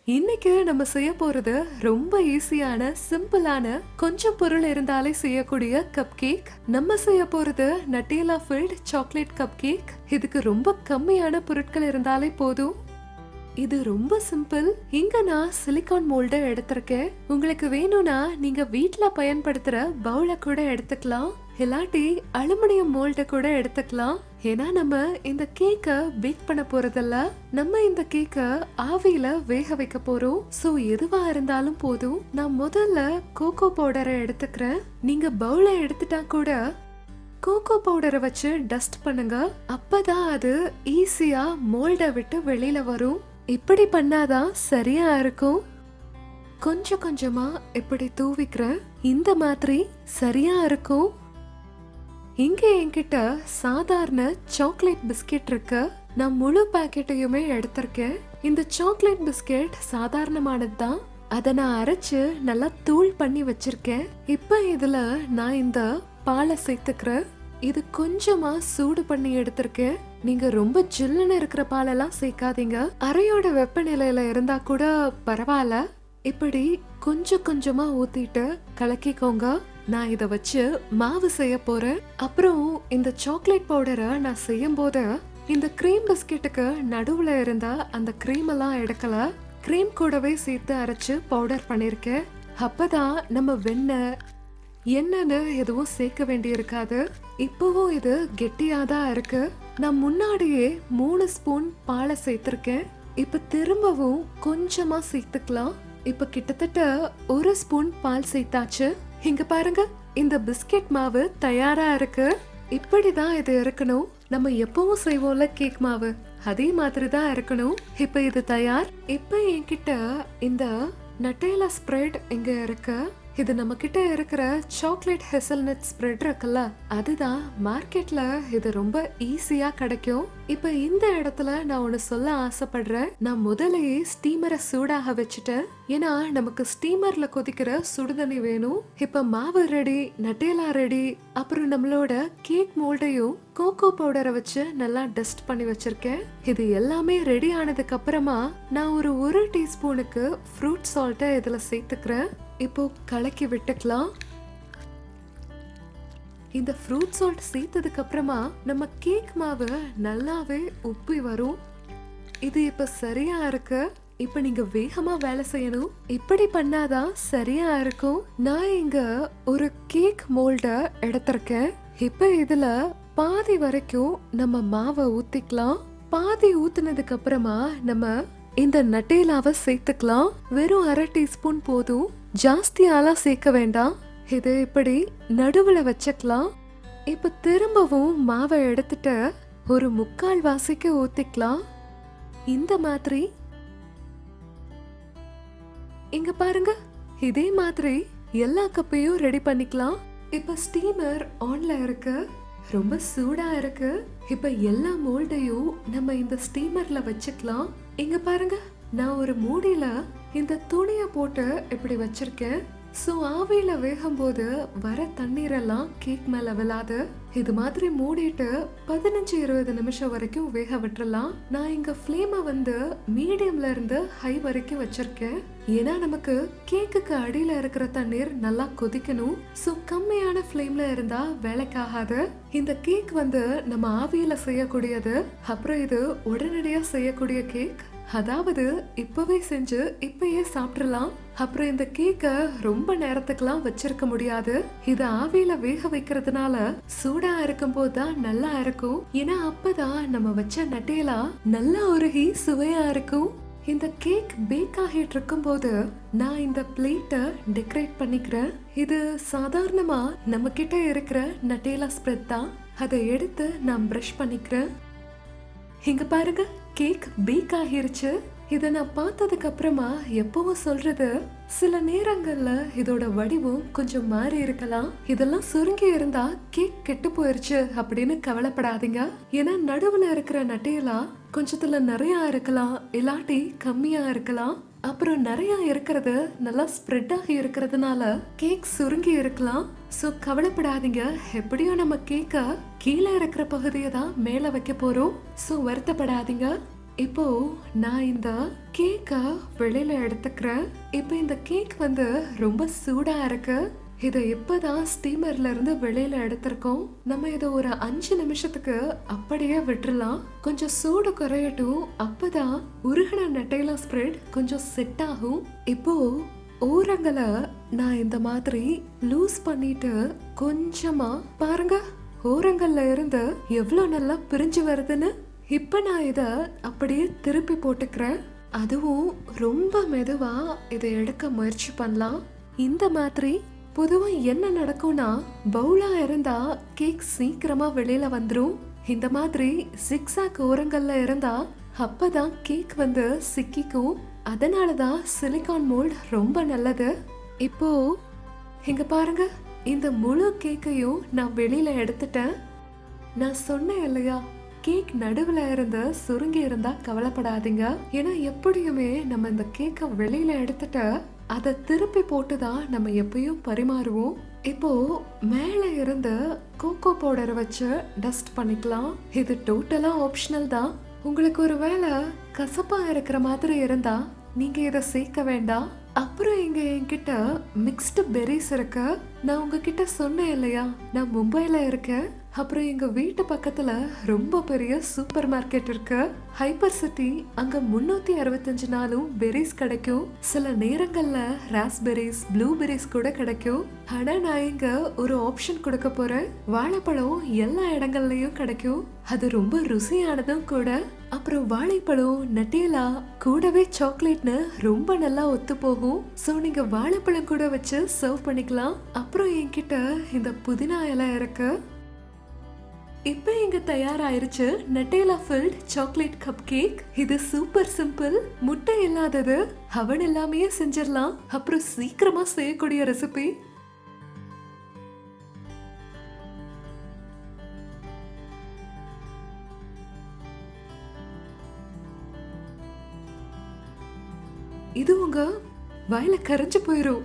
இன்னைக்கு நம்ம செய்ய போறது ரொம்ப ஈஸியான சிம்பிளான கொஞ்சம் பொருள் இருந்தாலே செய்யக்கூடிய கப் கேக். நம்ம செய்ய போறது நட்டேலா ஃபில்ட் சாக்லேட் கப் கேக். இதுக்கு ரொம்ப கம்மியான பொருட்கள் இருந்தாலே போதும். இது ரொம்ப சிம்பிள். இங்க நான் சிலிகான் மோல்ட எடுத்திருக்கேன். உங்களுக்கு வேணும்னா நீங்க வீட்ல பயன்படுத்துற பவுல கூட எடுத்துக்கலாம், இல்லாட்டி அலுமினியம் மோல்ட கூட எடுத்துக்கலாம். ஏன்னா நம்ம இந்த கேக்க பேக் பண்ண போறதில்ல, நம்ம இந்த கேக்க ஆவியில வேக வைக்க போறோம். சோ எதுவா இருந்தாலும் போதும். நான் முதல்ல கோகோ பவுடரை எடுத்துக்கிறேன். நீங்க பவுல எடுத்துட்டா கூட கோகோ பவுடரை வச்சு டஸ்ட் பண்ணுங்க, அப்பதான் அது ஈஸியா மோல்ட விட்டு வெளியில வரும். இப்படி பண்ணாதான் சரியா இருக்கும். கொஞ்சம் கொஞ்சமா இப்படி தூவிக்கிறேன், இந்த மாதிரி சரியா இருக்கும். இங்க என்கிட்ட சாதாரண சாக்லேட் பிஸ்கெட் இருக்கு. நான் முழு பாக்கெட்டையுமே எடுத்திருக்கேன். இந்த சாக்லேட் பிஸ்கெட் சாதாரணமானது தான். அதை நான் அரைச்சு நல்லா தூள் பண்ணி வச்சிருக்கேன். இப்ப இதுல நான் இந்த பாலை சேர்த்துக்கிறேன். இது கொஞ்சமா சூடு பண்ணி எடுத்திருக்கேன். நீங்க ரொம்ப ஜில்லுன்னு இருக்கிற பாலெல்லாம் சேர்க்காதீங்க, அறையோட வெப்பநிலையில இருந்தா கூட பரவாயில்ல. இப்படி கொஞ்சம் கொஞ்சமா ஊத்திட்டு கலக்கிக்கோங்க. நான் இத வச்சு மாவு செய்ய போறேன். அப்புறம் இந்த சாக்லேட் பவுடரை நான் செய்யும் போது இந்த கிரீம் பிஸ்கெட்டுக்கு நடுவுல இருந்த அந்த கிரீம் எல்லாம் எடுக்கல, கிரீம் கூடவே சேர்த்து அரைச்சு பவுடர் பண்ணிருக்கேன். அப்பதான் நம்ம வெண்ணெய் என்னன்னு எதுவும் சேர்க்க வேண்டி இருக்காது. இப்பவும் இது கெட்டியாதான் இருக்கு. நான் முன்னாடியே 3 ஸ்பூன் பாலை சேர்த்திருக்கேன். இப்ப திரும்பவும் கொஞ்சமா சேர்த்துக்கலாம். இப்ப கிட்டத்தட்ட 1 ஸ்பூன் பால் சேர்த்தாச்சு. இங்க பாருங்க, இந்த பிஸ்கெட் மாவு தயாரா இருக்கு. இப்படிதான் இது இருக்கணும். நம்ம எப்பவும் செய்வோம்ல கேக் மாவு, அதே மாதிரிதான் இருக்கணும். இப்ப இது தயார். இப்ப என்கிட்ட இந்த நட்டேலா ஸ்ப்ரெட் இங்க இருக்கு. இது நம்ம கிட்ட இருக்கிற சாக்லேட் ஹெசல்நட் ஸ்ப்ரெட் இருக்குல்ல, அதுதான். மார்க்கெட்ல இது ரொம்ப ஈஸியா கிடைக்கும். இப்ப இந்த இடத்துல நான் ஒண்ணு சொல்ல ஆசைப்படுறேன். நான் முதலையே ஸ்டீமரை சூடாக வச்சுட்டேன். ஏன்னா நமக்கு ஸ்டீமர்ல கொதிக்கிற சுடுதண்ணி வேணும். இப்ப மாவு ரெடி, நட்டேலா ரெடி. அப்புறம் நம்மளோட கேக் மோல்டையும் கோகோ பவுடரை வச்சு நல்லா டஸ்ட் பண்ணி வச்சிருக்கேன். இது எல்லாமே ரெடி ஆனதுக்கு அப்புறமா நான் ஒரு 1 டீஸ்பூனுக்கு ஃப்ரூட் சால்ட்டை இதுல சேர்த்துக்கிறேன். இப்போ கலக்கி விட்டுக்கலாம். இந்த ஃப்ரூட் சால்ட் சேர்த்ததுக்கு அப்புறமா நம்ம கேக் மாவு நல்லாவே உப்பி வரும். இது இப்ப சரியா இருக்கு. இப்ப நீங்க வேகமா வேலை செய்யணும். இப்படி பண்ணாதான் சரியா இருக்கும். நான் இங்க ஒரு கேக் மோல்ட எடுத்திருக்கேன். இப்ப இதுல பாதி வரைக்கும் நம்ம மாவை ஊத்திக்கலாம். பாதி ஊத்துனதுக்கு அப்புறமா நம்ம இந்த நட்டேலாவை சேர்த்துக்கலாம். வெறும் 1/2 டீஸ்பூன் போதும், ஜாஸ்தியாலாம் சேர்க்க வேண்டாம். இது இப்படி நடுவுல வச்சுக்கலாம். இப்ப திரும்பவும் மாவை எடுத்துட்டு ஒரு 3/4 வாசிக்கு ஊத்திக்கலாம். இந்த மாதிரி இங்க பாருங்க, இதே மாதிரி எல்லா கப்பையும் ரெடி பண்ணிக்கலாம். இப்ப ஸ்டீமர் ஆன்ல இருக்கு, ரொம்ப சூடா இருக்கு. இப்ப எல்லா மோல்டையும் நம்ம இந்த ஸ்டீமர்ல வச்சுக்கலாம். இங்க பாருங்க, நான் ஒரு மூடியில இந்த துணியை போட்டு இப்படி வச்சிருக்கேன். சோ ஆவியில வேகும் போது வர தண்ணீரெல்லாம் கேக் மேல விழாது. இது மாதிரி மூடிட்டு 15-20 நிமிஷம் வரைக்கும் வேக விட்டுறலாம். நான் இங்க ஃப்ளேமை வந்து மீடியம்ல இருந்து ஹை வரைக்கும் வச்சிருக்கேன். ஏன்னா நமக்கு கேக்குக்கு அடியில இருக்கிற தண்ணீர் நல்லா கொதிக்கணும். சோ கம்மியான ஃப்ளேம்ல இருந்தா வேலைக்காகாது. இந்த கேக் வந்து நம்ம ஆவியில செய்யக்கூடியது. அப்புறம் இது உடனடியா செய்யக்கூடிய கேக். அதாவது இப்பவே செஞ்சு இப்பயே சாப்பிடலாம். அப்புறம் இந்த கேக்க ரொம்ப நேரத்துக்குலாம் வச்சிருக்க முடியாது. இது ஆவியில வேக வைக்கிறதுனால சூடா இருக்கும் போதுதான் நல்லா இருக்கும். ஏன்னா அப்பதான் நம்ம வச்ச நட்டேலா நல்லா உருகி சுவையா இருக்கும். இந்த கேக் பேக் ஆகிட்டு இருக்கும் போது நான் இந்த பிளேட்டை டெக்கரேட் பண்ணிக்கிறேன். இது சாதாரணமா நம்ம கிட்ட இருக்கிற நட்டேலா ஸ்ப்ரெட் தான். அதை எடுத்து நான் பிரஷ் பண்ணிக்கிறேன். இங்க பாருங்க, கேக் பேக் ஆகிருச்சு. இத நான் பார்த்ததுக்கு அப்புறமா எப்பவும் சொல்றது, சில நேரங்கள்ல இதோட வடிவம் கொஞ்சம் மாறி இருக்கலாம். இதெல்லாம் சுருங்கி இருந்தா கேக் கெட்டு போயிருச்சு அப்படின்னு கவலைப்படாதீங்க. ஏன்னா நடுவுல இருக்கிற நட்டேலா கொஞ்சத்துல நிறைய இருக்கலாம், இல்லாட்டி கம்மியா இருக்கலாம். அப்புறம் நிறைய இருக்கிறது நல்லா ஸ்ப்ரெட் ஆகி இருக்கிறதுனால கேக் சுருங்கி இருக்கலாம். சோ கவலைப்படாதீங்க. எப்படியும் நம்ம கேக்க கீழே இருக்கிற பகுதியை தான் மேல வைக்க போறோம். சோ வருத்தப்படாதீங்க. இப்போ நான் இந்த கேக்க வெளியில எடுத்துக்கிறேன். இப்போ இந்த கேக் வந்து ரொம்ப சூடா இருக்கு. இதை இப்பதான் ஸ்டீமர்ல இருந்து வெளியில எடுத்திருக்கோம். நம்ம இதை ஒரு 5 நிமிஷத்துக்கு அப்படியே விட்டுறலாம். கொஞ்சம் சூடு குறையட்டும். அப்பதான் உருகின நெட்டேலா ஸ்ப்ரெட் கொஞ்சம் செட் ஆகும். இப்போ ஓரங்களை நான் இந்த மாதிரி லூஸ் பண்ணிட்டு கொஞ்சமா பாருங்க, ஓரங்கள்ல இருந்து எவ்வளவு நல்லா பிரிஞ்சு வருதுன்னு. இப்ப நான் இத அப்படியே திருப்பி போட்டுக்கிறேன். அதுவும் ரொம்ப மெதுவா இதை எடுக்க முயற்சி பண்ணலாம். இந்த மாதிரி பொதுவா என்ன நடக்கும்னா, பவுலா இருந்தா கேக் சீக்கிரமா வெளியில வந்துரும். இந்த மாதிரி ஜிக்ஸாக் ஓரங்கள்ல இருந்தா அப்பதான் கேக் வந்து சிக்கிக்கும். அதனாலதான் சிலிகான் மோல்ட் ரொம்ப நல்லது. இப்போ இங்க பாருங்க, இந்த முழு கேக்கையும் நான் வெளியில எடுத்துட்டேன். நான் சொன்னேன் இல்லையா, கேக் நடுவுல இருந்து சுருங்கி இருந்தா கவலைப்படாதீங்க. ஏன்னா எப்படியுமே நம்ம இந்த கேக்க வெளியில எடுத்துட்டு அதை திருப்பி போட்டுதான் நம்ம எப்பயும் பரிமாறுவோம். இப்போ மேல இருந்து கோகோ பவுடர் வச்சு டஸ்ட் பண்ணிக்கலாம். இது டோட்டலா ஆப்ஷனல் தான். உங்களுக்கு ஒரு வேளை கசப்பா இருக்கிற மாதிரி இருந்தா நீங்க இதை சேர்க்க வேண்டாம். அப்புறம் இங்க என்கிட்ட மிக்ஸ்டு பெரிஸ் இருக்கு. நான் உங்ககிட்ட சொன்னேன் இல்லையா, நான் மும்பைல இருக்கேன். அப்புறம் எங்க வீட்டு பக்கத்துல ரொம்ப பெரிய சூப்பர் மார்க்கெட் இருக்கு, ஹைப்பர் சிட்டி. அங்க 365 நாளும் பெரிஸ் கிடைக்கும். சில நேரங்கள்ல ராஸ்பெரிஸ், ப்ளூபெரிஸ் கூட கிடைக்கும். ஆனா நான் இங்க ஒரு ஆப்ஷன் கொடுக்க போறேன். வாழைப்பழம் எல்லா இடங்கள்லயும் கிடைக்கும். அது ரொம்ப ருசியானதும் கூட. அப்புறம் வாழைப்பழம், நட்டேலா கூடவே சாக்லேட்னு ரொம்ப நல்லா ஒத்து போகும். சோ நீங்க வாழைப்பழம் கூட வச்சு சர்வ் பண்ணிக்கலாம். அப்புறம் என்கிட்ட இந்த புதினா இலை இருக்கு. இப்போ இங்க தயாராயிருச்சு நட்டேலா ஃபில்ட் சாக்லேட் கப் கேக். இது சூப்பர் சிம்பிள், முட்டை இல்லாதது, அவன் எல்லாமே செஞ்சிடலாம். அப்புறம் சீக்கிரமா செய்யக்கூடிய ரெசிபி. இது உங்க வாயில கரைஞ்சு போயிரும்.